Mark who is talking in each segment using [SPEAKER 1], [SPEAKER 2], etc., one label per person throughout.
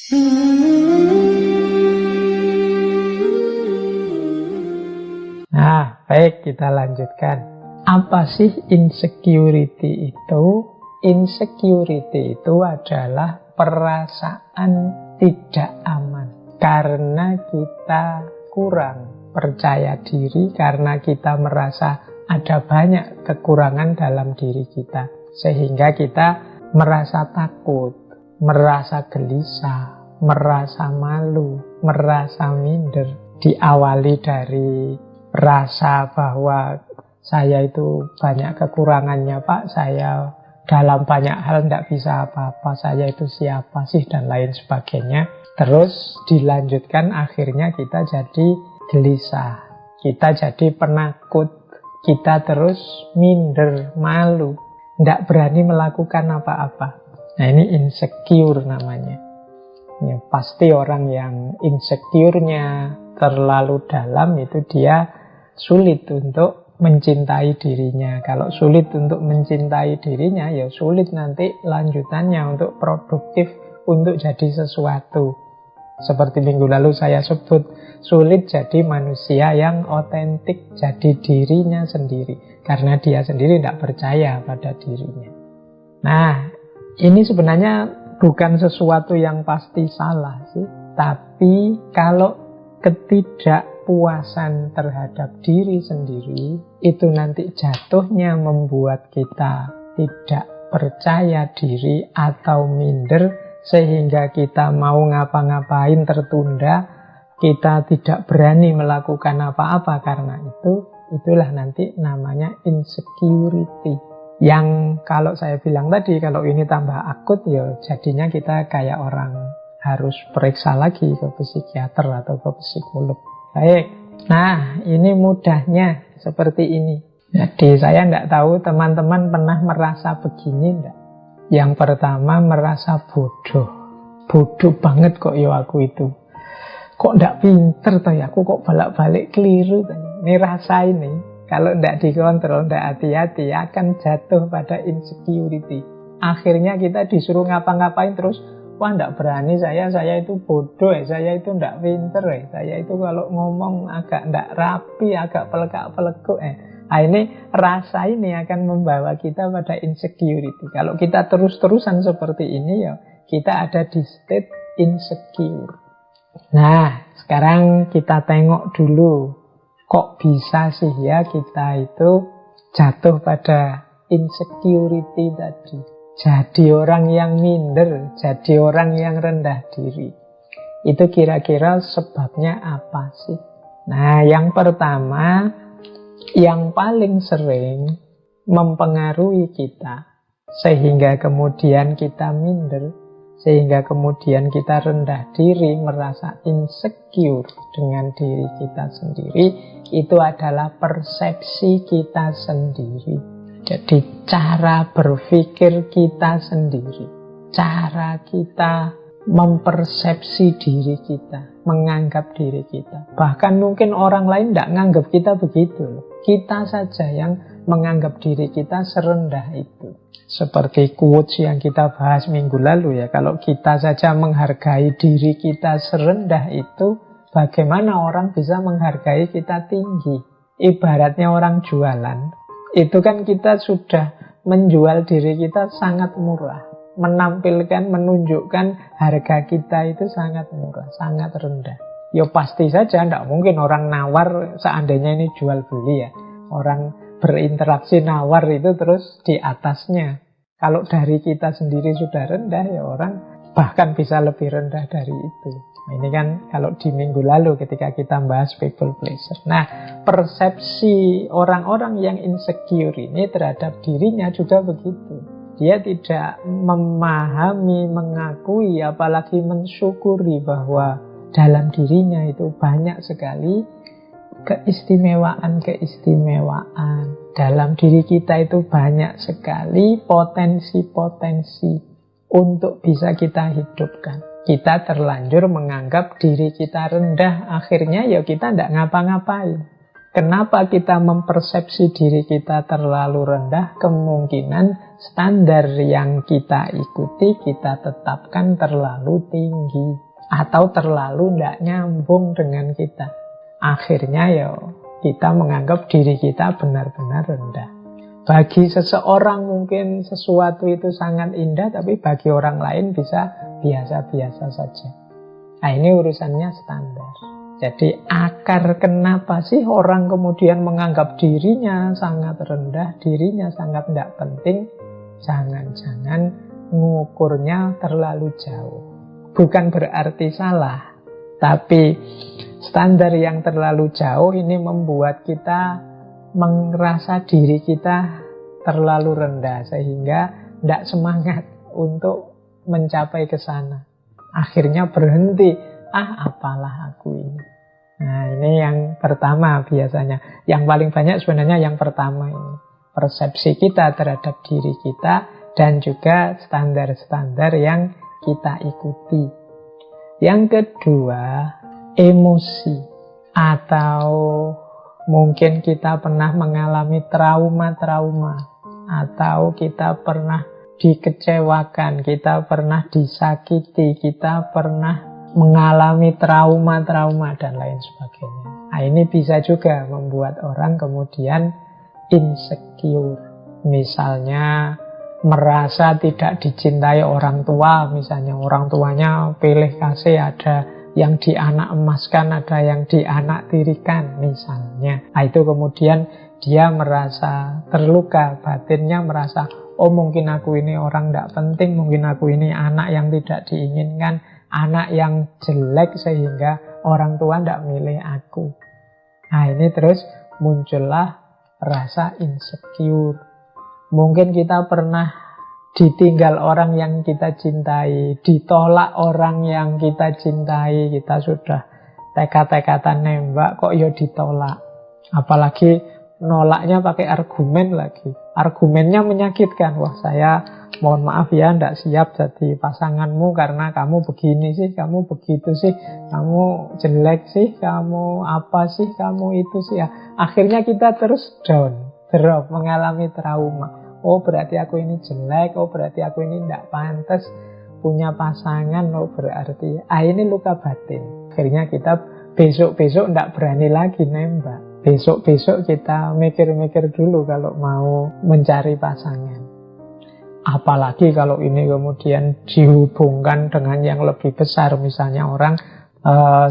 [SPEAKER 1] Nah, baik, kita lanjutkan. Apa sih insecurity itu? Insecurity itu adalah perasaan tidak aman karena kita kurang percaya diri, karena kita merasa ada banyak kekurangan dalam diri kita, sehingga kita merasa takut, merasa gelisah, merasa malu, merasa minder. Diawali dari rasa bahwa saya itu banyak kekurangannya, Pak, saya dalam banyak hal tidak bisa apa-apa, saya itu siapa sih, dan lain sebagainya. Terus dilanjutkan akhirnya kita jadi gelisah, kita jadi penakut, kita terus minder, malu, tidak berani melakukan apa-apa. Nah, ini insecure namanya. Ya, pasti orang yang insecure-nya terlalu dalam itu dia sulit untuk mencintai dirinya. Kalau sulit untuk mencintai dirinya, ya sulit nanti lanjutannya untuk produktif, untuk jadi sesuatu. Seperti minggu lalu saya sebut, sulit jadi manusia yang otentik, jadi dirinya sendiri, karena dia sendiri tidak percaya pada dirinya. Nah, ini sebenarnya bukan sesuatu yang pasti salah sih, tapi kalau ketidakpuasan terhadap diri sendiri itu nanti jatuhnya membuat kita tidak percaya diri atau minder, sehingga kita mau ngapa-ngapain tertunda, kita tidak berani melakukan apa-apa karena itu. Itulah nanti namanya insecurity. Yang kalau saya bilang tadi, kalau ini tambah akut, ya jadinya kita kayak orang harus periksa lagi ke psikiater atau ke psikolog. Baik, nah ini mudahnya seperti ini. Jadi saya tidak tahu teman-teman pernah merasa begini enggak? Yang pertama, merasa bodoh. Bodoh banget kok ya aku itu. Kok tidak pinter toh ya, aku kok balik-balik keliru. Ini rasa ini, kalau tidak dikontrol, tidak hati-hati, akan jatuh pada insecurity. Akhirnya kita disuruh ngapa-ngapain terus, wah tidak berani saya itu bodoh, saya itu tidak pinter, saya itu kalau ngomong agak tidak rapi, agak pelegak-peleguk. Nah, ini rasa ini akan membawa kita pada insecurity. Kalau kita terus-terusan seperti ini, ya kita ada di state insecure. Nah, sekarang kita tengok dulu, kok bisa sih ya kita itu jatuh pada insecurity tadi. Jadi orang yang minder, jadi orang yang rendah diri. Itu kira-kira sebabnya apa sih? Nah, yang pertama, yang paling sering mempengaruhi kita sehingga kemudian kita minder, sehingga kemudian kita rendah diri, merasa insecure dengan diri kita sendiri, itu adalah persepsi kita sendiri. Jadi cara berpikir kita sendiri, cara kita mempersepsi diri kita, menganggap diri kita. Bahkan mungkin orang lain tidak menganggap kita begitu. Kita saja yang menganggap diri kita serendah itu. Seperti quotes yang kita bahas minggu lalu ya, kalau kita saja menghargai diri kita serendah itu, bagaimana orang bisa menghargai kita tinggi? Ibaratnya orang jualan, itu kan kita sudah menjual diri kita sangat murah, menampilkan, menunjukkan harga kita itu sangat murah, sangat rendah. Ya pasti saja, tidak mungkin orang nawar seandainya ini jual beli ya. Orang berinteraksi nawar itu terus di atasnya. Kalau dari kita sendiri sudah rendah, ya orang bahkan bisa lebih rendah dari itu. Nah, ini kan kalau di minggu lalu ketika kita bahas people pleaser. Nah, persepsi orang-orang yang insecure ini terhadap dirinya juga begitu. Dia tidak memahami, mengakui, apalagi mensyukuri bahwa dalam dirinya itu banyak sekali keistimewaan-keistimewaan. Dalam diri kita itu banyak sekali potensi-potensi untuk bisa kita hidupkan. Kita terlanjur menganggap diri kita rendah, akhirnya ya kita tidak ngapa-ngapain. Kenapa kita mempersepsi diri kita terlalu rendah? Kemungkinan standar yang kita ikuti, kita tetapkan terlalu tinggi. Atau terlalu tidak nyambung dengan kita. Akhirnya ya kita menganggap diri kita benar-benar rendah. Bagi seseorang mungkin sesuatu itu sangat indah, tapi bagi orang lain bisa biasa-biasa saja. Nah, ini urusannya standar. Jadi akar kenapa sih orang kemudian menganggap dirinya sangat rendah, dirinya sangat tidak penting, jangan-jangan ngukurnya terlalu jauh. Bukan berarti salah, tapi standar yang terlalu jauh ini membuat kita merasa diri kita terlalu rendah, sehingga tidak semangat untuk mencapai ke sana. Akhirnya berhenti, apalah aku ini. Nah, ini yang pertama biasanya. Yang paling banyak sebenarnya yang pertama ini. Persepsi kita terhadap diri kita dan juga standar-standar yang kita ikuti. Yang kedua, emosi. Atau mungkin kita pernah mengalami trauma-trauma. Atau kita pernah dikecewakan, kita pernah disakiti, kita pernah mengalami trauma-trauma dan lain sebagainya. Nah, ini bisa juga membuat orang kemudian insecure. Misalnya merasa tidak dicintai orang tua, misalnya orang tuanya pilih kasih, ada yang dianak emaskan, ada yang dianak tirikan misalnya. Nah, itu kemudian dia merasa terluka, batinnya merasa, oh mungkin aku ini orang tidak penting, mungkin aku ini anak yang tidak diinginkan, anak yang jelek sehingga orang tua tidak milih aku. Nah, ini terus muncullah rasa insecure. Mungkin kita pernah ditinggal orang yang kita cintai, ditolak orang yang kita cintai, kita sudah tekad-tekatan nembak kok ya ditolak. Apalagi nolaknya pakai argumen lagi. Argumennya menyakitkan. Wah, saya mohon maaf ya, tidak siap jadi pasanganmu karena kamu begini sih, kamu begitu sih, kamu jelek sih, kamu apa sih, kamu itu sih. Ya, akhirnya kita terus down, drop, mengalami trauma. Oh, berarti aku ini jelek, oh berarti aku ini tidak pantas punya pasangan, oh berarti ini luka batin. Akhirnya kita besok-besok tidak berani lagi nembak. Besok-besok kita mikir-mikir dulu kalau mau mencari pasangan. Apalagi kalau ini kemudian dihubungkan dengan yang lebih besar. Misalnya orang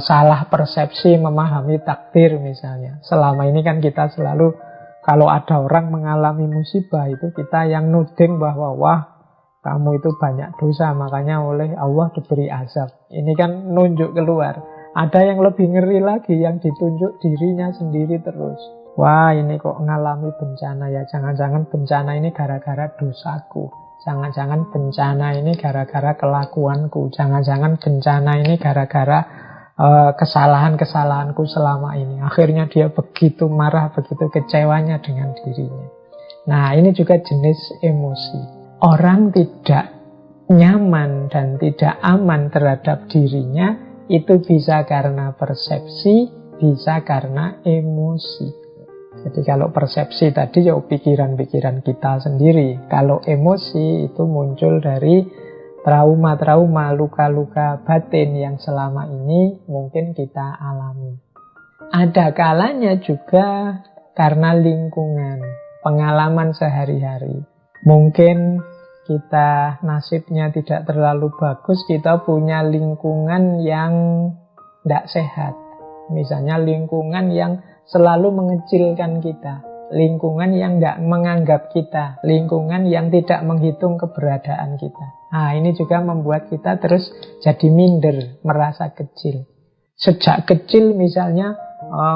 [SPEAKER 1] salah persepsi memahami takdir misalnya. Selama ini kan kita selalu, kalau ada orang mengalami musibah itu kita yang nuding bahwa wah kamu itu banyak dosa, makanya oleh Allah diberi azab. Ini kan nunjuk keluar. Ada yang lebih ngeri lagi, yang ditunjuk dirinya sendiri terus. Wah, ini kok ngalami bencana ya. Jangan-jangan bencana ini gara-gara dosaku. Jangan-jangan bencana ini gara-gara kelakuanku. Jangan-jangan bencana ini gara-gara kesalahan-kesalahanku selama ini. Akhirnya dia begitu marah, begitu kecewanya dengan dirinya. Nah, ini juga jenis emosi. Orang tidak nyaman dan tidak aman terhadap dirinya. Itu bisa karena persepsi, bisa karena emosi. Jadi kalau persepsi tadi ya pikiran-pikiran kita sendiri. Kalau emosi itu muncul dari trauma-trauma, luka-luka batin yang selama ini mungkin kita alami. Ada kalanya juga karena lingkungan, pengalaman sehari-hari. Mungkin kita nasibnya tidak terlalu bagus, kita punya lingkungan yang tidak sehat. Misalnya lingkungan yang selalu mengecilkan kita, lingkungan yang tidak menganggap kita, lingkungan yang tidak menghitung keberadaan kita. Nah, ini juga membuat kita terus jadi minder, merasa kecil. Sejak kecil misalnya,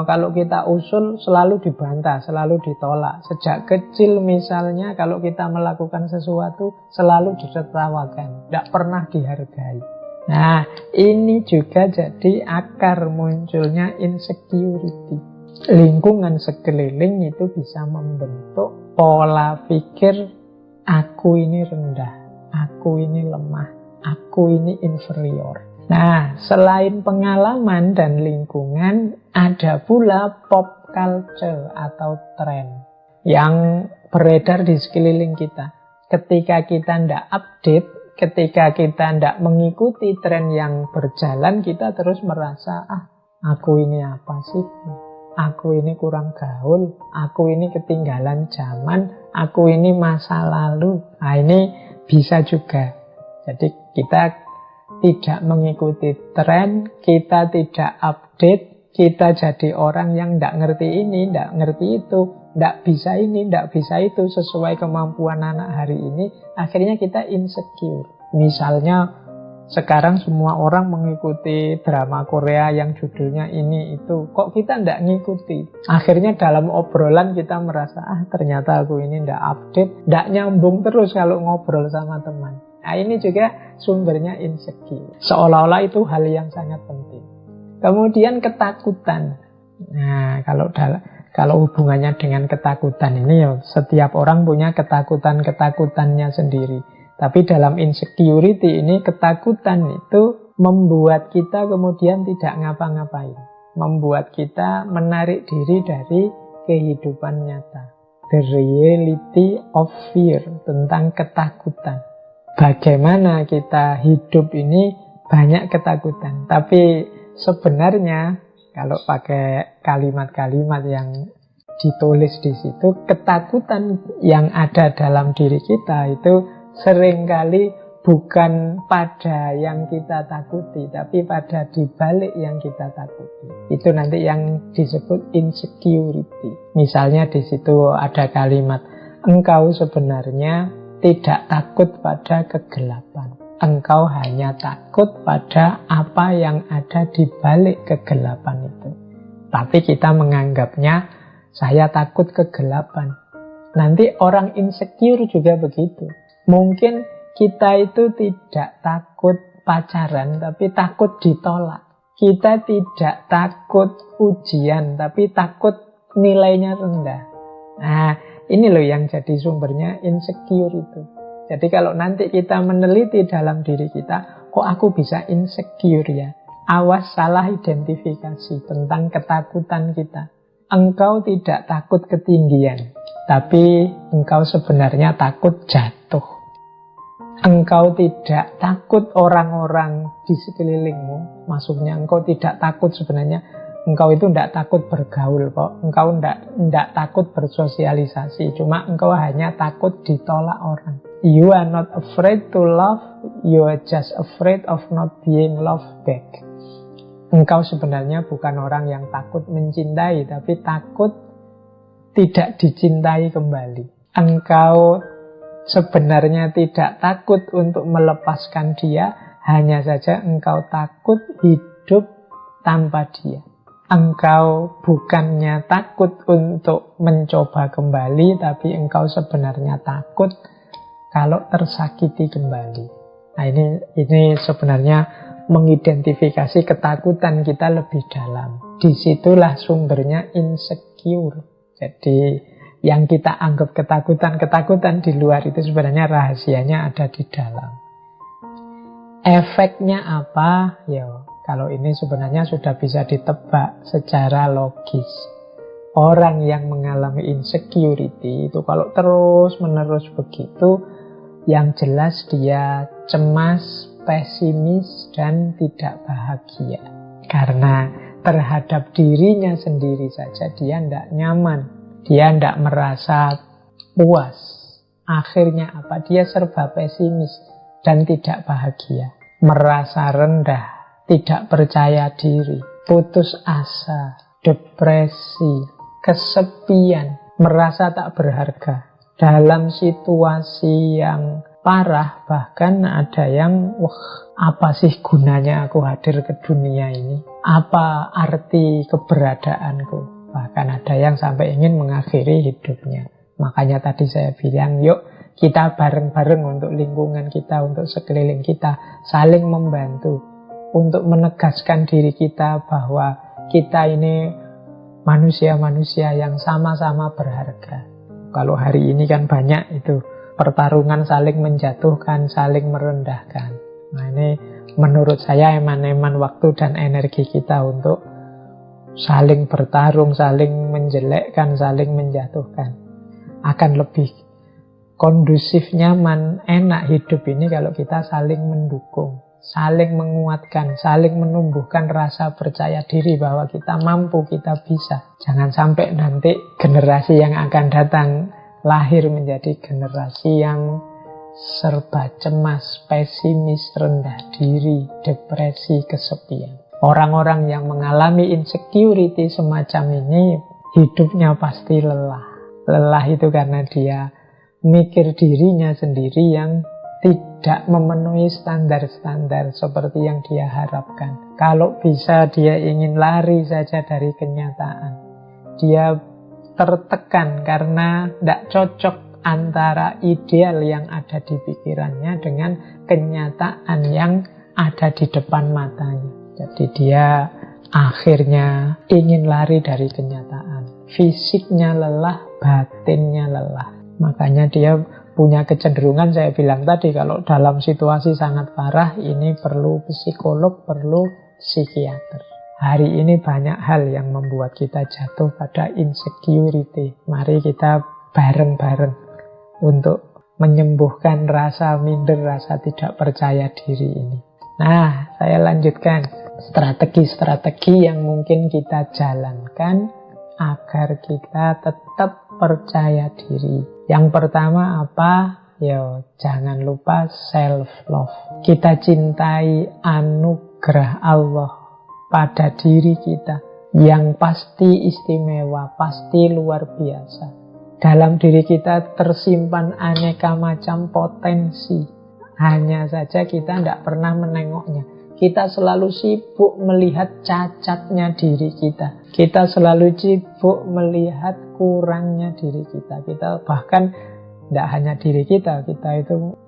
[SPEAKER 1] kalau kita usul selalu dibantah, selalu ditolak. Sejak kecil misalnya kalau kita melakukan sesuatu selalu ditertawakan, tidak pernah dihargai. Nah, ini juga jadi akar munculnya insecurity. Lingkungan sekeliling itu bisa membentuk pola pikir aku ini rendah, aku ini lemah, aku ini inferior. Nah, selain pengalaman dan lingkungan, ada pula pop culture atau tren yang beredar di sekeliling kita. Ketika kita tidak update, ketika kita tidak mengikuti tren yang berjalan, kita terus merasa, aku ini apa sih? Aku ini kurang gaul, aku ini ketinggalan zaman, aku ini masa lalu. Nah, ini bisa juga. Jadi kita tidak mengikuti tren, kita tidak update, kita jadi orang yang tidak ngerti ini, tidak ngerti itu, tidak bisa ini, tidak bisa itu sesuai kemampuan anak hari ini. Akhirnya kita insecure. Misalnya sekarang semua orang mengikuti drama Korea yang judulnya ini itu. Kok kita tidak ngikuti? Akhirnya dalam obrolan kita merasa, ternyata aku ini tidak update, tidak nyambung terus kalau ngobrol sama teman. Nah, ini juga sumbernya insecure. Seolah-olah itu hal yang sangat penting. Kemudian ketakutan. Nah, kalau hubungannya dengan ketakutan ini ya setiap orang punya ketakutannya sendiri. Tapi dalam insecurity ini ketakutan itu membuat kita kemudian tidak ngapa-ngapain. Membuat kita menarik diri dari kehidupan nyata. The reality of fear, tentang ketakutan. Bagaimana kita hidup ini banyak ketakutan. Tapi sebenarnya kalau pakai kalimat-kalimat yang ditulis di situ, ketakutan yang ada dalam diri kita itu seringkali bukan pada yang kita takuti, tapi pada dibalik yang kita takuti. Itu nanti yang disebut insecurity. Misalnya di situ ada kalimat, engkau sebenarnya tidak takut pada kegelapan. Engkau hanya takut pada apa yang ada di balik kegelapan itu. Tapi kita menganggapnya, saya takut kegelapan. Nanti orang insecure juga begitu. Mungkin kita itu tidak takut pacaran, tapi takut ditolak. Kita tidak takut ujian, tapi takut nilainya rendah. Nah, ini loh yang jadi sumbernya insecure itu. Jadi kalau nanti kita meneliti dalam diri kita, kok aku bisa insecure ya? Awas salah identifikasi tentang ketakutan kita. Engkau tidak takut ketinggian, tapi engkau sebenarnya takut jatuh. Engkau tidak takut orang-orang di sekelilingmu. Maksudnya engkau tidak takut sebenarnya. Engkau itu tidak takut bergaul kok. Engkau tidak takut bersosialisasi. Cuma engkau hanya takut ditolak orang. You are not afraid to love. You are just afraid of not being loved back. Engkau sebenarnya bukan orang yang takut mencintai, tapi takut tidak dicintai kembali. Engkau sebenarnya tidak takut untuk melepaskan dia, hanya saja engkau takut hidup tanpa dia. Engkau bukannya takut untuk mencoba kembali, tapi engkau sebenarnya takut kalau tersakiti kembali. Nah, ini sebenarnya mengidentifikasi ketakutan kita lebih dalam. Disitulah sumbernya insecure. Jadi yang kita anggap ketakutan di luar itu sebenarnya rahasianya ada di dalam. Efeknya apa? Ya, kalau ini sebenarnya sudah bisa ditebak secara logis. Orang yang mengalami insecurity itu kalau terus-menerus begitu, yang jelas dia cemas, pesimis, dan tidak bahagia. Karena terhadap dirinya sendiri saja dia tidak nyaman. Dia tidak merasa puas. Akhirnya apa? Dia serba pesimis dan tidak bahagia. Merasa rendah, tidak percaya diri, putus asa, depresi, kesepian, merasa tak berharga. Dalam situasi yang parah, bahkan ada yang, apa sih gunanya aku hadir ke dunia ini? Apa arti keberadaanku? Bahkan ada yang sampai ingin mengakhiri hidupnya. Makanya tadi saya bilang, yuk kita bareng-bareng untuk lingkungan kita, untuk sekeliling kita, saling membantu untuk menegaskan diri kita bahwa kita ini manusia-manusia yang sama-sama berharga. Kalau hari ini kan banyak itu pertarungan saling menjatuhkan, saling merendahkan. Nah, ini menurut saya eman-eman waktu dan energi kita untuk saling bertarung, saling menjelekkan, saling menjatuhkan. Akan lebih kondusif, nyaman, enak hidup ini kalau kita saling mendukung, saling menguatkan, saling menumbuhkan rasa percaya diri bahwa kita mampu, kita bisa. Jangan sampai nanti generasi yang akan datang lahir menjadi generasi yang serba cemas, pesimis, rendah diri, depresi, kesepian. Orang-orang yang mengalami insecurity semacam ini hidupnya pasti lelah. Lelah itu karena dia mikir dirinya sendiri yang tidak memenuhi standar-standar seperti yang dia harapkan. Kalau bisa dia ingin lari saja dari kenyataan. Dia tertekan karena tidak cocok antara ideal yang ada di pikirannya dengan kenyataan yang ada di depan matanya. Jadi dia akhirnya ingin lari dari kenyataan. Fisiknya lelah, batinnya lelah. Makanya dia punya kecenderungan, saya bilang tadi, kalau dalam situasi sangat parah ini perlu psikolog, perlu psikiater. Hari ini banyak hal yang membuat kita jatuh pada insecurity. Mari kita bareng-bareng untuk menyembuhkan rasa minder, rasa tidak percaya diri ini. Nah, saya lanjutkan strategi-strategi yang mungkin kita jalankan agar kita tetap percaya diri. Yang pertama apa? Ya, jangan lupa self-love. Kita cintai anugerah Allah pada diri kita yang pasti istimewa, pasti luar biasa. Dalam diri kita tersimpan aneka macam potensi. Hanya saja kita tidak pernah menengoknya. Kita selalu sibuk melihat cacatnya diri kita. Kita selalu sibuk melihat kurangnya diri kita. Kita bahkan tidak hanya diri kita. Kita itu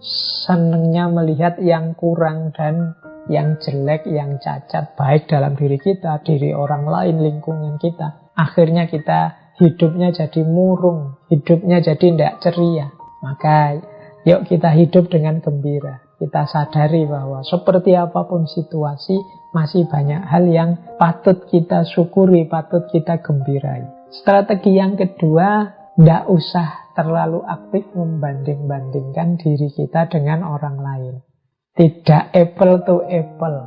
[SPEAKER 1] senangnya melihat yang kurang dan yang jelek, yang cacat. Baik dalam diri kita, diri orang lain, lingkungan kita. Akhirnya kita hidupnya jadi murung, hidupnya jadi tidak ceria. Maka yuk kita hidup dengan gembira. Kita sadari bahwa seperti apapun situasi, masih banyak hal yang patut kita syukuri, patut kita gembirai. Strategi yang kedua, tidak usah terlalu aktif membanding-bandingkan diri kita dengan orang lain. Tidak apple to apple.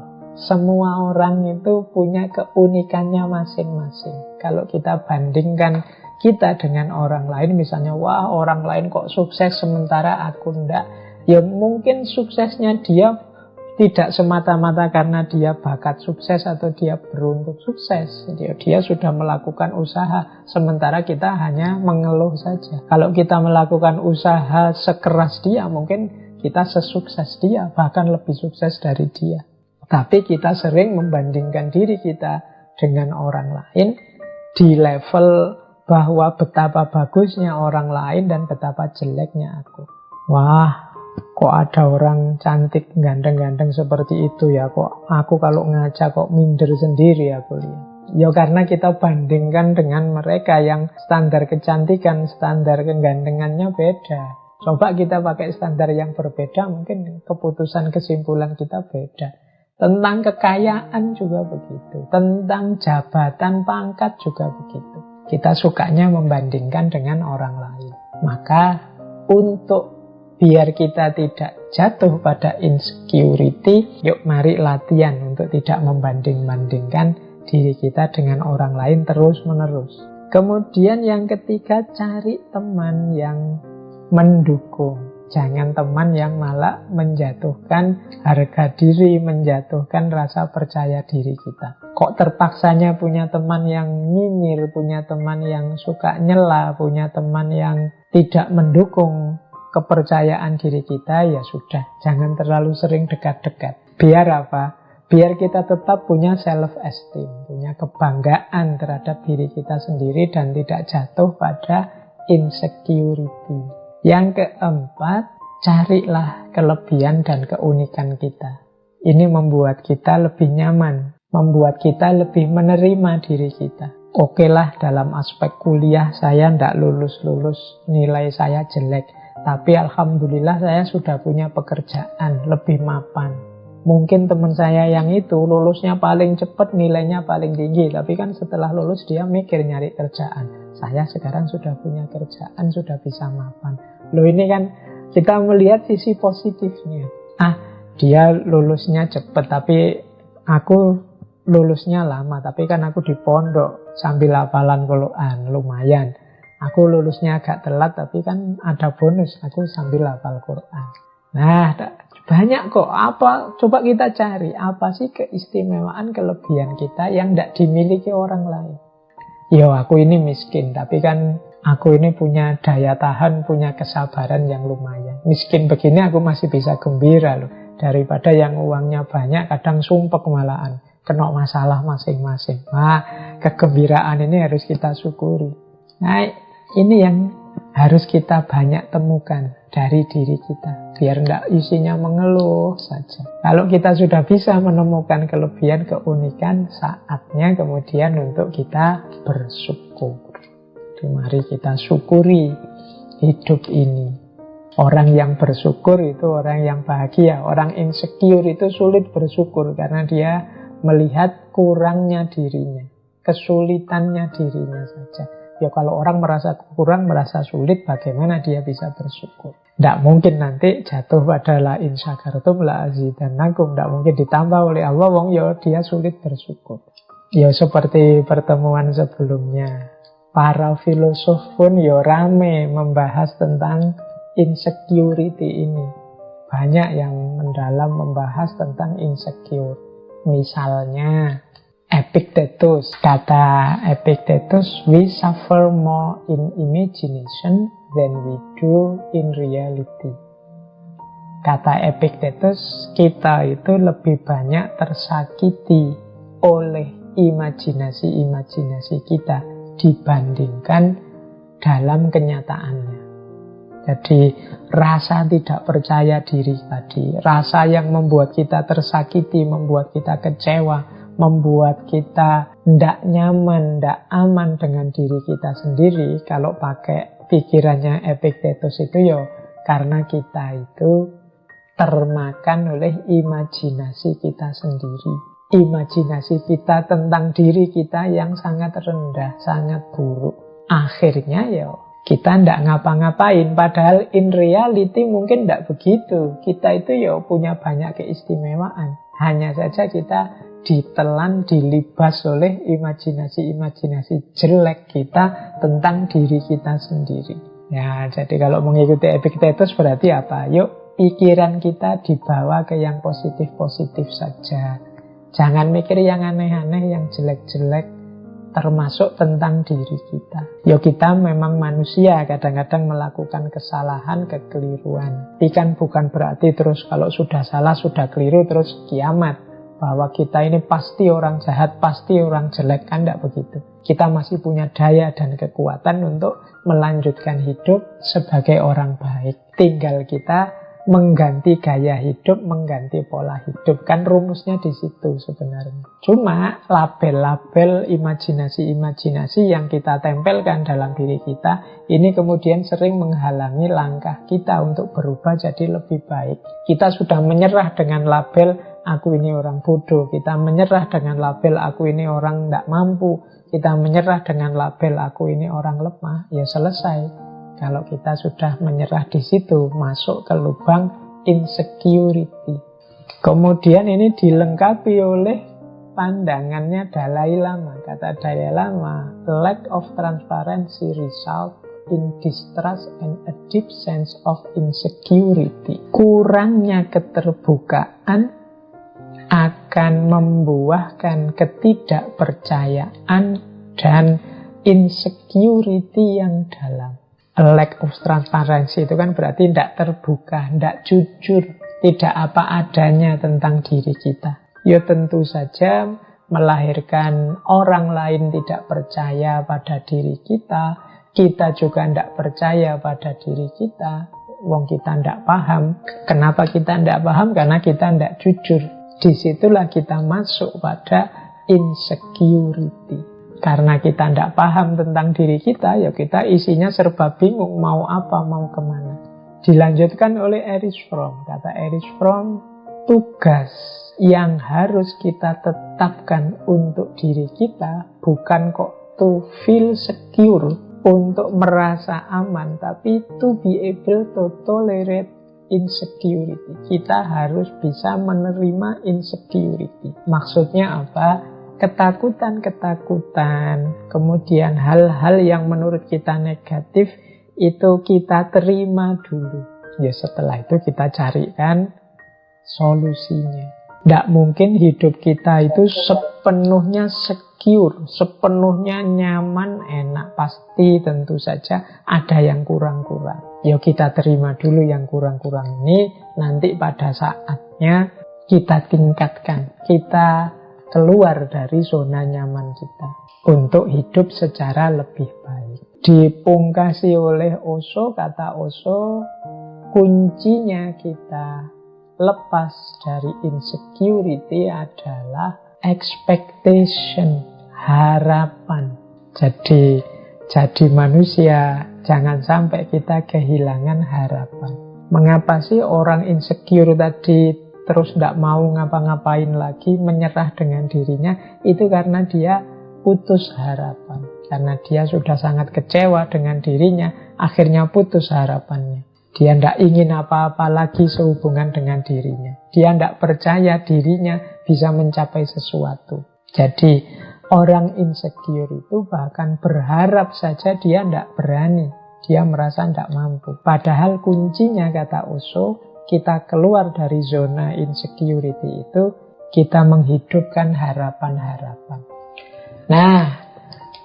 [SPEAKER 1] Semua orang itu punya keunikannya masing-masing. Kalau kita bandingkan kita dengan orang lain, misalnya, wah orang lain kok sukses sementara aku enggak. Ya mungkin suksesnya dia tidak semata-mata karena dia bakat sukses atau dia beruntung sukses. Dia sudah melakukan usaha, sementara kita hanya mengeluh saja. Kalau kita melakukan usaha sekeras dia, mungkin kita sesukses dia, bahkan lebih sukses dari dia. Tapi kita sering membandingkan diri kita dengan orang lain di level bahwa betapa bagusnya orang lain dan betapa jeleknya aku. Wah, kok ada orang cantik ganteng-ganteng seperti itu ya, kok aku kalau ngaca kok minder sendiri aku lihat. Ya karena kita bandingkan dengan mereka yang standar kecantikan, standar kegantengannya beda. Coba kita pakai standar yang berbeda, mungkin keputusan kesimpulan kita beda. Tentang kekayaan juga begitu. Tentang jabatan, pangkat juga begitu. Kita sukanya membandingkan dengan orang lain. Maka untuk biar kita tidak jatuh pada insecurity, yuk mari latihan untuk tidak membanding-bandingkan diri kita dengan orang lain terus-menerus. Kemudian yang ketiga, cari teman yang mendukung. Jangan teman yang malah menjatuhkan harga diri, menjatuhkan rasa percaya diri kita. Kok terpaksanya punya teman yang nyinyir, punya teman yang suka nyela, punya teman yang tidak mendukung kepercayaan diri kita, ya sudah, jangan terlalu sering dekat-dekat. Biar apa? Biar kita tetap punya self-esteem, punya kebanggaan terhadap diri kita sendiri dan tidak jatuh pada insecurity. Yang keempat, carilah kelebihan dan keunikan kita. Ini membuat kita lebih nyaman, membuat kita lebih menerima diri kita. Oke lah, dalam aspek kuliah saya tidak lulus-lulus, nilai saya jelek. Tapi alhamdulillah saya sudah punya pekerjaan, lebih mapan. Mungkin teman saya yang itu lulusnya paling cepat, nilainya paling tinggi. Tapi kan setelah lulus dia mikir nyari kerjaan. Saya sekarang sudah punya kerjaan, sudah bisa mapan. Loh, ini kan kita melihat sisi positifnya. Dia lulusnya cepat, tapi aku lulusnya lama. Tapi kan aku di pondok sambil hafalan Quran, lumayan. Aku lulusnya agak telat, tapi kan ada bonus, aku sambil hafal Quran. Nah, banyak kok. Coba kita cari apa sih keistimewaan, kelebihan kita yang tidak dimiliki orang lain. Aku ini miskin, tapi kan aku ini punya daya tahan, punya kesabaran yang lumayan. Miskin begini aku masih bisa gembira loh, daripada yang uangnya banyak kadang sumpek malahan, kena masalah masing-masing. Kegembiraan ini harus kita syukuri. Ini yang harus kita banyak temukan dari diri kita, biar tidak isinya mengeluh saja. Kalau kita sudah bisa menemukan kelebihan, keunikan, saatnya kemudian untuk kita bersyukur. Mari kita syukuri hidup ini. Orang yang bersyukur itu orang yang bahagia. Orang insecure itu sulit bersyukur karena dia melihat kurangnya dirinya, kesulitannya dirinya saja. Kalau orang merasa kurang, merasa sulit, bagaimana dia bisa bersyukur? Tidak mungkin nanti jatuh pada la in syakartum la azidannakum. Tidak mungkin ditambah oleh Allah, dia sulit bersyukur. Seperti pertemuan sebelumnya, para filosof pun rame membahas tentang insecurity ini. Banyak yang mendalam membahas tentang insecure. Misalnya Epictetus, kata Epictetus, we suffer more in imagination than we do in reality. Kata Epictetus, kita itu lebih banyak tersakiti oleh imajinasi-imajinasi kita dibandingkan dalam kenyataannya. Jadi rasa tidak percaya diri tadi, rasa yang membuat kita tersakiti, membuat kita kecewa, membuat kita tidak nyaman, tidak aman dengan diri kita sendiri. Kalau pakai pikirannya Epictetus itu karena kita itu termakan oleh imajinasi kita sendiri. Imajinasi kita tentang diri kita yang sangat rendah, sangat buruk. Akhirnya kita tidak ngapa-ngapain. Padahal in reality mungkin tidak begitu. Kita itu punya banyak keistimewaan. Hanya saja kita ditelan, dilibas oleh imajinasi-imajinasi jelek kita tentang diri kita sendiri. Jadi kalau mengikuti Epictetus berarti apa? Pikiran kita dibawa ke yang positif-positif saja. Jangan mikir yang aneh-aneh, yang jelek-jelek, termasuk tentang diri kita. Kita memang manusia, kadang-kadang melakukan kesalahan, kekeliruan. Tapi kan bukan berarti terus kalau sudah salah, sudah keliru, terus kiamat. Bahwa kita ini pasti orang jahat, pasti orang jelek, kan tidak begitu. Kita masih punya daya dan kekuatan untuk melanjutkan hidup sebagai orang baik. Tinggal kita mengganti gaya hidup, mengganti pola hidup. Kan rumusnya di situ sebenarnya. Cuma label-label imajinasi-imajinasi yang kita tempelkan dalam diri kita, ini kemudian sering menghalangi langkah kita untuk berubah jadi lebih baik. Kita sudah menyerah dengan label aku ini orang bodoh, kita menyerah dengan label aku ini orang tidak mampu, kita menyerah dengan label aku ini orang lemah, selesai. Kalau kita sudah menyerah di situ, masuk ke lubang insecurity. Kemudian ini dilengkapi oleh pandangannya Dalai Lama. Kata Dalai Lama, lack of transparency result in distrust and a deep sense of insecurity. Kurangnya keterbukaan akan membuahkan ketidakpercayaan dan insecurity yang dalam. Lack of transparency itu kan berarti tidak terbuka, tidak jujur, tidak apa adanya tentang diri kita. Tentu saja melahirkan orang lain tidak percaya pada diri kita, kita juga tidak percaya pada diri kita. Wong kita tidak paham. Kenapa kita tidak paham? Karena kita tidak jujur. Disitulah kita masuk pada insecurity. Karena kita tidak paham tentang diri kita, kita isinya serba bingung, mau apa, mau kemana. Dilanjutkan oleh Erich Fromm. Kata Erich Fromm, tugas yang harus kita tetapkan untuk diri kita bukan kok to feel secure, untuk merasa aman, tapi to be able to tolerate insecurity. Kita harus bisa menerima insecurity. Maksudnya apa? Ketakutan-ketakutan, kemudian hal-hal yang menurut kita negatif, itu kita terima dulu. Ya setelah itu kita carikan solusinya. Tidak mungkin hidup kita itu sepenuhnya secure, sepenuhnya nyaman, enak. Pasti tentu saja ada yang kurang-kurang. Ya kita terima dulu yang kurang-kurang ini, nanti pada saatnya kita tingkatkan, kita keluar dari zona nyaman kita untuk hidup secara lebih baik. Dipungkasi oleh Osho, kata Osho, kuncinya kita lepas dari insecurity adalah expectation, harapan. Jadi manusia jangan sampai kita kehilangan harapan. Mengapa sih orang insecure tadi terus tidak mau ngapa-ngapain lagi, menyerah dengan dirinya? Itu karena dia putus harapan. Karena dia sudah sangat kecewa dengan dirinya, akhirnya putus harapannya. Dia tidak ingin apa-apa lagi sehubungan dengan dirinya. Dia tidak percaya dirinya bisa mencapai sesuatu. Jadi orang insecure itu bahkan berharap saja dia tidak berani. Dia merasa tidak mampu. Padahal kuncinya, kata Osho, kita keluar dari zona insecurity itu, kita menghidupkan harapan-harapan. Nah,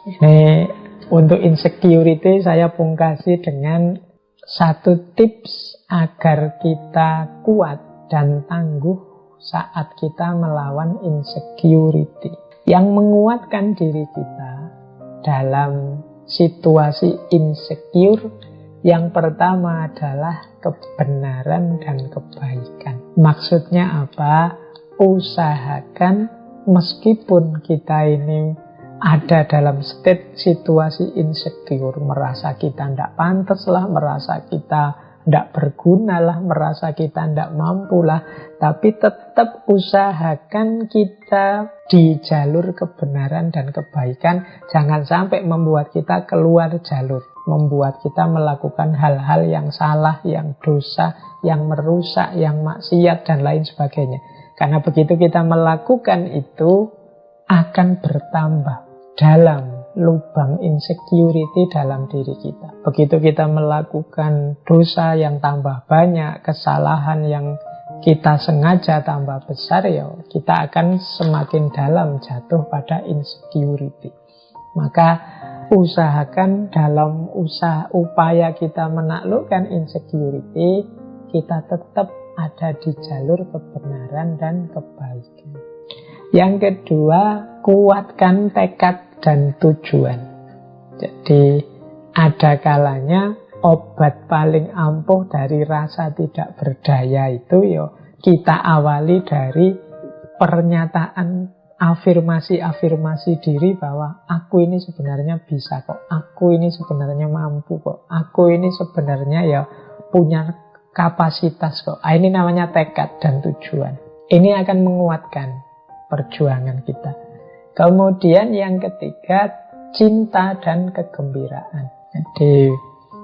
[SPEAKER 1] ini untuk insecurity saya pungkasi dengan satu tips agar kita kuat dan tangguh saat kita melawan insecurity. Yang menguatkan diri kita dalam situasi insecure, yang pertama adalah kebenaran dan kebaikan. Maksudnya apa? Usahakan meskipun kita ini ada dalam situasi insecure, merasa kita tidak pantas lah, merasa kita tidak berguna lah, merasa kita tidak mampu lah, tapi tetap usahakan kita di jalur kebenaran dan kebaikan. Jangan sampai membuat kita keluar jalur, membuat kita melakukan hal-hal yang salah, yang dosa, yang merusak, yang maksiat dan lain sebagainya. Karena begitu kita melakukan itu, akan bertambah dalam lubang insecurity dalam diri kita. Begitu kita melakukan dosa yang tambah banyak, kesalahan yang kita sengaja tambah besar, ya kita akan semakin dalam jatuh pada insecurity. Maka usahakan dalam upaya kita menaklukkan insecurity, kita tetap ada di jalur kebenaran dan kebaikan. Yang kedua, kuatkan tekad dan tujuan. Jadi ada kalanya obat paling ampuh dari rasa tidak berdaya itu kita awali dari pernyataan afirmasi diri bahwa aku ini sebenarnya bisa kok, aku ini sebenarnya mampu kok, aku ini sebenarnya punya kapasitas kok. Ini namanya tekad dan tujuan. Ini akan menguatkan perjuangan kita. Kemudian yang ketiga, cinta dan kegembiraan. Jadi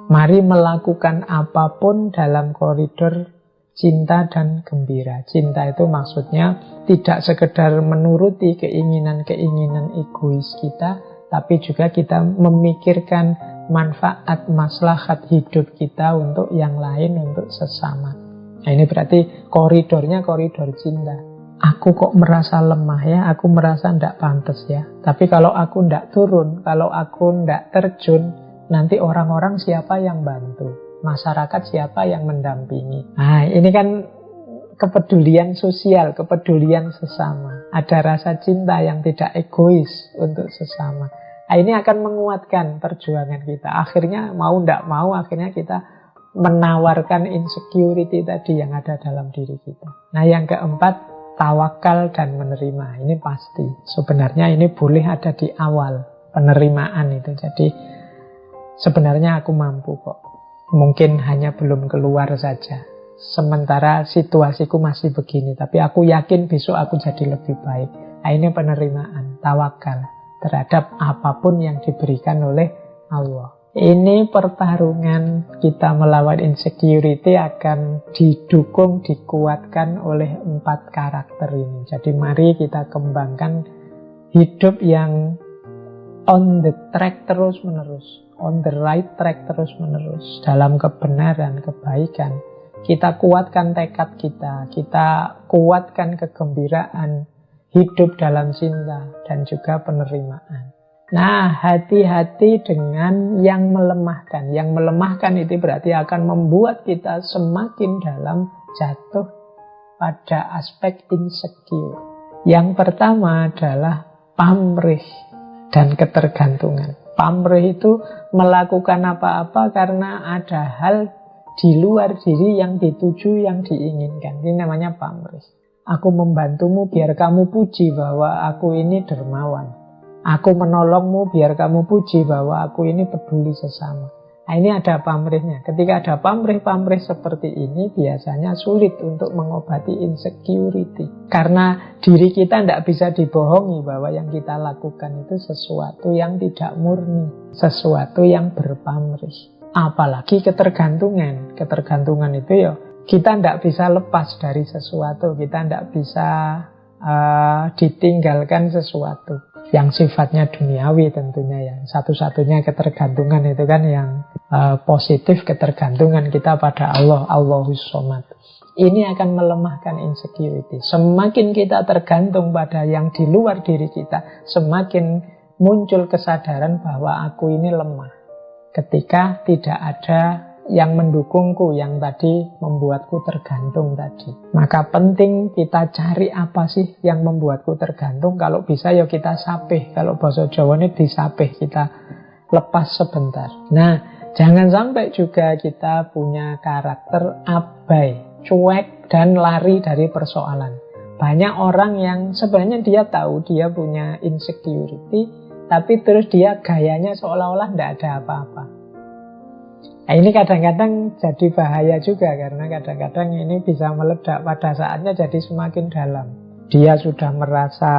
[SPEAKER 1] mari melakukan apapun dalam koridor cinta dan gembira. Cinta itu maksudnya tidak sekedar menuruti keinginan-keinginan egois kita, tapi juga kita memikirkan manfaat, maslahat hidup kita untuk yang lain, untuk sesama. Nah ini berarti koridornya koridor cinta. Aku kok merasa lemah ya, aku merasa tidak pantas ya. Tapi kalau aku tidak turun, kalau aku tidak terjun, nanti orang-orang siapa yang bantu? Masyarakat siapa yang mendampingi? Nah ini kan kepedulian sosial, kepedulian sesama. Ada rasa cinta yang tidak egois untuk sesama. Nah, ini akan menguatkan perjuangan kita. Akhirnya mau tidak mau, akhirnya kita menawarkan insecurity tadi yang ada dalam diri kita. Nah yang keempat, tawakal dan menerima. Ini pasti. Sebenarnya ini boleh ada di awal penerimaan itu. Jadi sebenarnya aku mampu kok. Mungkin hanya belum keluar saja. Sementara situasiku masih begini. Tapi aku yakin besok aku jadi lebih baik. Nah, ini penerimaan, tawakal terhadap apapun yang diberikan oleh Allah. Ini pertarungan kita melawan insecurity akan didukung, dikuatkan oleh 4 karakter ini. Jadi mari kita kembangkan hidup yang on the track terus-menerus, on the right track terus-menerus, dalam kebenaran, kebaikan. Kita kuatkan tekad kita kuatkan kegembiraan, hidup dalam cinta, dan juga penerimaan. Nah, hati-hati dengan yang melemahkan. Yang melemahkan itu berarti akan membuat kita semakin dalam jatuh pada aspek insecure. Yang pertama adalah pamrih dan ketergantungan. Pamrih itu melakukan apa-apa karena ada hal di luar diri yang dituju, yang diinginkan. Ini namanya pamrih. Aku membantumu biar kamu puji bahwa aku ini dermawan. Aku menolongmu biar kamu puji bahwa aku ini peduli sesama. Nah, ini ada pamrihnya. Ketika ada pamrih-pamrih seperti ini, biasanya sulit untuk mengobati insecurity. Karena diri kita tidak bisa dibohongi bahwa yang kita lakukan itu sesuatu yang tidak murni, sesuatu yang berpamrih. Apalagi ketergantungan. Ketergantungan itu ya, kita tidak bisa lepas dari sesuatu, kita tidak bisa ditinggalkan sesuatu yang sifatnya duniawi tentunya ya. Satu-satunya ketergantungan itu kan yang positif, ketergantungan kita pada Allah, Allahus Shomad. Ini akan melemahkan insecurity. Semakin kita tergantung pada yang di luar diri kita, semakin muncul kesadaran bahwa aku ini lemah. Ketika tidak ada yang mendukungku, yang tadi membuatku tergantung tadi. Maka penting kita cari apa sih yang membuatku tergantung. Kalau bisa ya kita sapih. Kalau bahasa Jawa ini disapih, kita lepas sebentar. Nah, jangan sampai juga kita punya karakter abai, cuek dan lari dari persoalan. Banyak orang yang sebenarnya dia tahu dia punya insecurity, tapi terus dia gayanya seolah-olah tidak ada apa-apa. Nah, ini kadang-kadang jadi bahaya juga, karena kadang-kadang ini bisa meledak pada saatnya jadi semakin dalam. Dia sudah merasa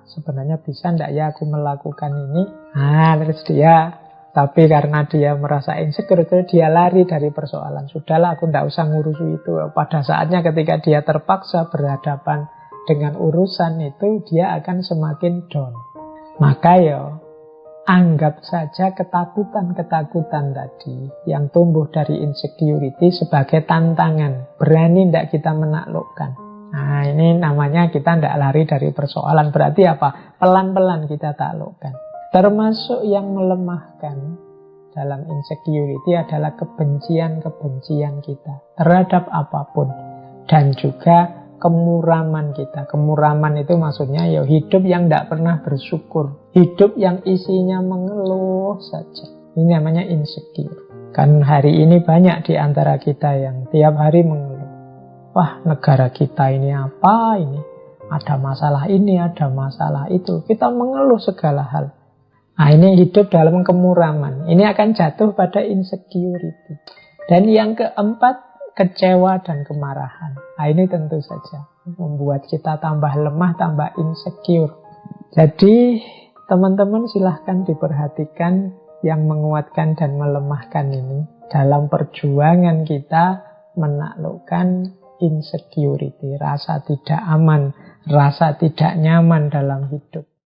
[SPEAKER 1] sebenarnya bisa enggak ya aku melakukan ini. Nah, terus dia, tapi karena dia merasa insecure, dia lari dari persoalan. Sudahlah, aku enggak usah ngurus itu. Pada saatnya ketika dia terpaksa berhadapan dengan urusan itu, dia akan semakin down. Maka ya, anggap saja ketakutan-ketakutan tadi yang tumbuh dari insecurity sebagai tantangan. Berani tidak kita menaklukkan. Nah, ini namanya kita tidak lari dari persoalan. Berarti apa? Pelan-pelan kita taklukkan. Termasuk yang melemahkan dalam insecurity adalah kebencian-kebencian kita terhadap apapun. Dan juga kemuraman kita. Kemuraman itu maksudnya ya hidup yang tidak pernah bersyukur, hidup yang isinya mengeluh saja. Ini namanya insecure. Kan hari ini banyak di antara kita yang tiap hari mengeluh. Wah, negara kita ini apa ini? Ada masalah ini, ada masalah itu. Kita mengeluh segala hal. Nah, ini hidup dalam kemuraman. Ini akan jatuh pada insecurity. Dan yang keempat, kecewa dan kemarahan. Nah, ini tentu saja membuat kita tambah lemah, tambah insecure. Jadi teman-teman silahkan diperhatikan yang menguatkan dan melemahkan ini dalam perjuangan kita menaklukkan insecurity, rasa tidak aman, rasa tidak nyaman dalam hidup.